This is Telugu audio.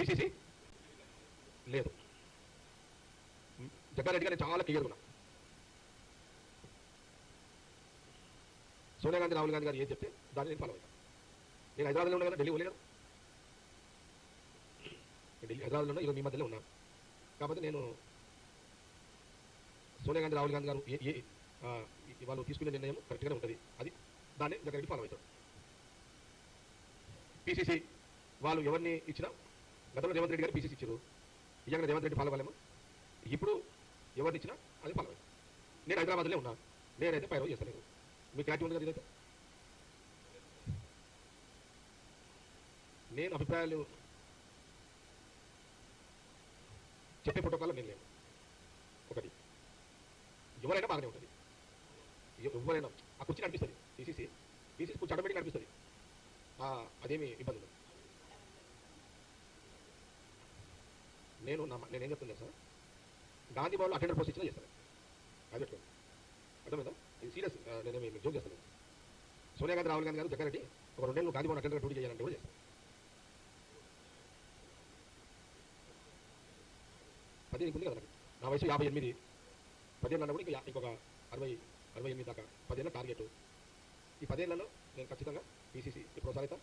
పిసిసి లేదు. జగ్గారెడ్డి గారు నేను చాలా క్లియర్గా ఉన్నా. సోనియా గాంధీ రాహుల్ గాంధీ గారు ఏం చెప్తే దాన్ని నేను ఫాలో అవుతాను. నేను హైదరాబాద్లో ఉన్నా కదా, ఢిల్లీ పోలే కదా. ఢిల్లీ హైదరాబాద్లో ఉన్నా, ఈరోజు మీ మధ్యలో ఉన్నా. కాబట్టి నేను సోనియా గాంధీ రాహుల్ గాంధీ గారు వాళ్ళు తీసుకునే నిర్ణయం కరెక్ట్గానే ఉంటుంది. అది దాన్ని జగ్గారెడ్డి ఫాలో అవుతాడు. పిసిసి వాళ్ళు ఎవరిని ఇచ్చినా, గతంలో రేవంత్ రెడ్డి గారు పిసిసి ఇచ్చారు, ఇయ్యాక రేవంత్ రెడ్డి ఫాలో అవ్వలేము. ఇప్పుడు ఎవరిని ఇచ్చినా అది ఫాలో అవుతాం. నేను హైదరాబాద్లో ఉన్నా, నేనైతే పైరవ్ చేస్తలేదు. మీకు క్లారిటీ ఉంది కదా. ఇదైతే నేను అభిప్రాయాలు చెప్పే ప్రోటోకాల్లో నేను లేను. ఒకటి, ఎవరైనా బాగానే ఉంటుంది. ఎవరైనా ఆ కుర్చీ నడిపిస్తుంది. పిసిసి కుర్చీ ఆటోమేటిక్ నడిపిస్తుంది. అదేమి ఇబ్బంది ఉండదు. నేనేం చెప్తున్నాను సార్, గాంధీ భవన్లో అటెండర్ పోస్ట్ ఇచ్చినా చేస్తాను. అది పెట్టుకోండి, అర్థమైందా? ఇది సీరియస్. నేనేమి జోక్ చేస్తాను. సోనియా గాంధీ రాహుల్ గాంధీ గారు జగ్గారెడ్డి ఒక 2 నెలలు గాంధీ భవన్ అటెండర్ డ్యూటీ చేయాలంటే కూడా చేస్తాను. 10 ఉంది కదా నాకు. నా వయసు 58. 10 అన్నప్పుడు ఇంకొక 68 దాకా 10 ఏళ్ళ టార్గెట్. ఈ 10 ఏళ్లలో నేను ఖచ్చితంగా పిసిసి ప్రోత్సాహిత